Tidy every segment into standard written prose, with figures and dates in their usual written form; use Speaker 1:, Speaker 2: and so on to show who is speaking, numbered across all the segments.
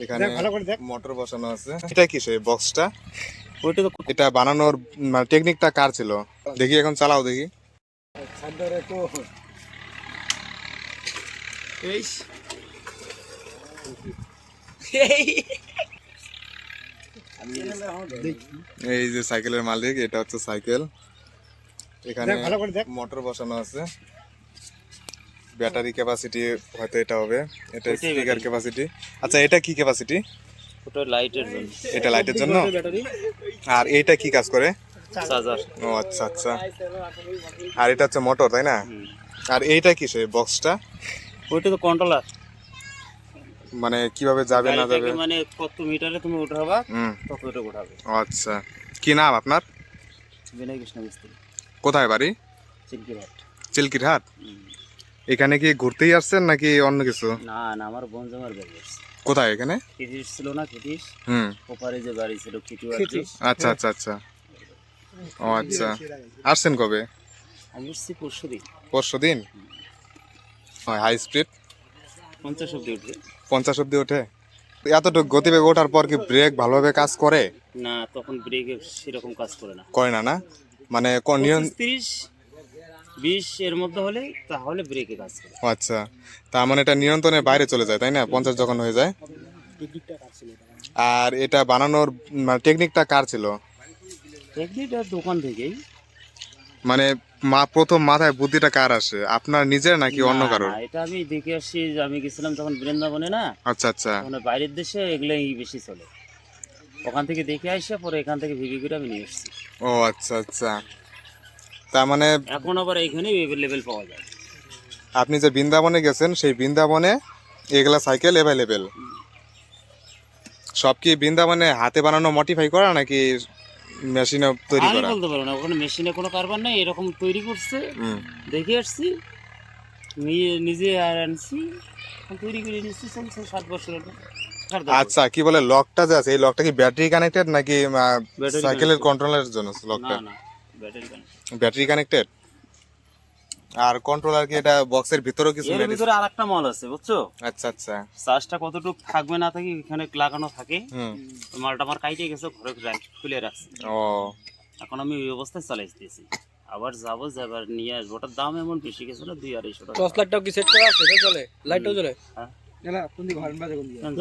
Speaker 1: এখানে মোটর বসানো আছে। এটা কি সেই বক্সটা? এটা বানানোর টেকনিকটা কার ছিল? দেখি এখন চালাও দেখি। এই যে সাইকেলের মালিক, এটা হচ্ছে সাইকেল। এখানে মোটর বসানো আছে। ব্যাটারি ক্যাপাসিটি হয়তো এটা হবে, এটা স্পিকার ক্যাপাসিটি। আচ্ছা, এটা কি ক্যাপাসিটি?
Speaker 2: ওটা লাইটের জন্য।
Speaker 1: এটা লাইটের জন্য। আর এটা কি কাজ করে?
Speaker 2: চার্জার।
Speaker 1: ও আচ্ছা আচ্ছা। আর এটা হচ্ছে মোটর, তাই না? আর এইটা কি সেই বক্সটা?
Speaker 2: ওইটা তো কন্ট্রোলার।
Speaker 1: মানে কিভাবে যাবে না যাবে,
Speaker 2: মানে কত মিটারে তুমি উঠাবা তত এটা উঠাবে।
Speaker 1: আচ্ছা, কি নাম আপনার?
Speaker 2: বিনয় কৃষ্ণ মিস্ত্রি।
Speaker 1: কোথায় বাড়ি?
Speaker 2: চিলকিরহাট।
Speaker 1: চিলকিরহাট। এখানে কি ঘুরতেই আসছেন নাকি অন্য কিছু?
Speaker 2: না না, আমার বোন জামার বাড়ি আসছে।
Speaker 1: কোথায় এখানে?
Speaker 2: কিটিশ ছিল না, কিটিশ ওপারে যে বাড়ি ছিল কিটিশ।
Speaker 1: আচ্ছা আচ্ছা আচ্ছা। ও আচ্ছা, আসছেন কবে?
Speaker 2: আমি এসছি পরশুদিন।
Speaker 1: পরশুদিন। হাই স্পিড
Speaker 2: 50 অব্দি উঠবে।
Speaker 1: 50 অব্দি ওঠে? এতটুকু গতিবেগ ওঠার পর কি ব্রেক ভালোভাবে কাজ করে?
Speaker 2: না, তখন ব্রেকে সেরকম কাজ করে না।
Speaker 1: করে না? না মানে
Speaker 2: 30-20 এর মধ্যে হলে তাহলে ব্রেকে কাজ করে।
Speaker 1: আচ্ছা, তার মানে এটা নিয়ন্ত্রণের বাইরে চলে যায়, তাই না? 50 যখন হয়ে যায়। আর এটা বানানোর টেকনিকটা কার ছিল?
Speaker 2: টেকনিকটা দোকান থেকেই।
Speaker 1: মানে প্রথম মাথায় বুদ্ধিটা কার আসে, আপনার নিজের নাকি অন্য কারোর?
Speaker 2: এটা আমি দেখে আসছি, আমি গেছিলাম তখন বৃন্দাবনে না।
Speaker 1: আচ্ছা আচ্ছা।
Speaker 2: মানে বাইরের দেশে এগুলাই বেশি চলে, ওখান থেকে দেখে আসে পরে এখান থেকে ভিভি করে আমি নিয়ে এসেছি।
Speaker 1: ও আচ্ছা আচ্ছা। তার মানে
Speaker 2: এখন আবার এইখানেই অ্যাভেলেবেল পাওয়া যায়।
Speaker 1: আপনি যে বৃন্দাবনে গেছেন, সেই বৃন্দাবনে এগুলা সাইকেল অ্যাভেলেবেল সব? কি বৃন্দাবনে হাতে বানানো মডিফাই করা নাকি মেশিনে তৈরি
Speaker 2: আমি
Speaker 1: করা?
Speaker 2: বলতে পারবো না, ওখানে মেশিনে কোনো কারবার নেই, এরকম তৈরি করছে দেখে আসছি, নিজে আর আনছি, তৈরি করে নিচ্ছি। চলছে 7 বছর হলো।
Speaker 1: আচ্ছা, কি বলে লকটা যে আছে, এই লকটা কি ব্যাটারি কানেক্টেড নাকি সাইকেলের কন্ট্রোলের জন্য লকটা?
Speaker 2: না, ব্যাটারি কানেক্ট।
Speaker 1: Battery connected. আর কন্ট্রোলার কি এটা বক্সের ভিতরেও কিছু?
Speaker 2: এর ভিতরে আরেকটা মাল আছে, বুঝছো?
Speaker 1: আচ্ছা আচ্ছা।
Speaker 2: চার্জটা কতটুকু থাকবে না থাকে এখানে লাগানো থাকে। মালটা আমার কাইটে গেছে, ঘরে খুলে রাখছি।
Speaker 1: ও,
Speaker 2: এখন আমি ওই অবস্থায় চালাইতেছি, আবার যাবার নিয়ে আসবো। ওটার দাম এমন বেশি গেছিল, 200-250 টাকা।
Speaker 3: টর্চ লাইটটাও কি সেট করা আছে? এটা চলে? লাইটটাও চলে?
Speaker 2: হ্যাঁ।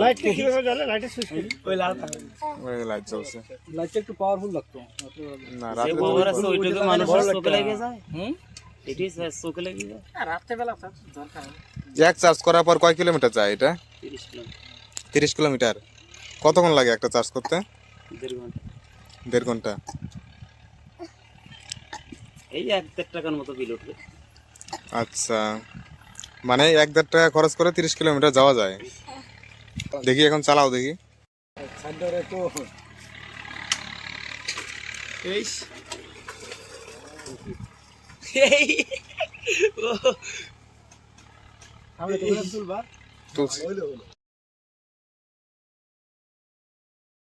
Speaker 3: লাইট কিভাবে জ্বলে? লাইটের সুইচ ওই লাল
Speaker 1: ওই লাইট জ্বলছে।
Speaker 3: লাইটটা একটু পাওয়ারফুল লাগতো।
Speaker 1: না,
Speaker 2: যে
Speaker 1: রাতে
Speaker 2: পাওয়ার আছে ওইটাকে মানুষের চোখে লেগে যায়। এটাই চোখে লেগে যায়।
Speaker 3: রাতে বেলা দরকার।
Speaker 1: এক চার্জ করার পর কয় কিলোমিটার যায় এটা?
Speaker 2: 30 কিলোমিটার।
Speaker 1: 30 কিলোমিটার। কতক্ষণ লাগে একটা চার্জ করতে?
Speaker 2: 1.5 ঘন্টা।
Speaker 1: 1.5 ঘন্টা।
Speaker 2: এই 1-1.5 টাকার মতো বিল উঠবে।
Speaker 1: আচ্ছা, মানে 1-1.5 টাকা খরচ করে 30 কিলোমিটার যাওয়া যায়। দেখি এখন চালাও দেখি।
Speaker 3: আমরা তো তুলবা
Speaker 1: তুলছি।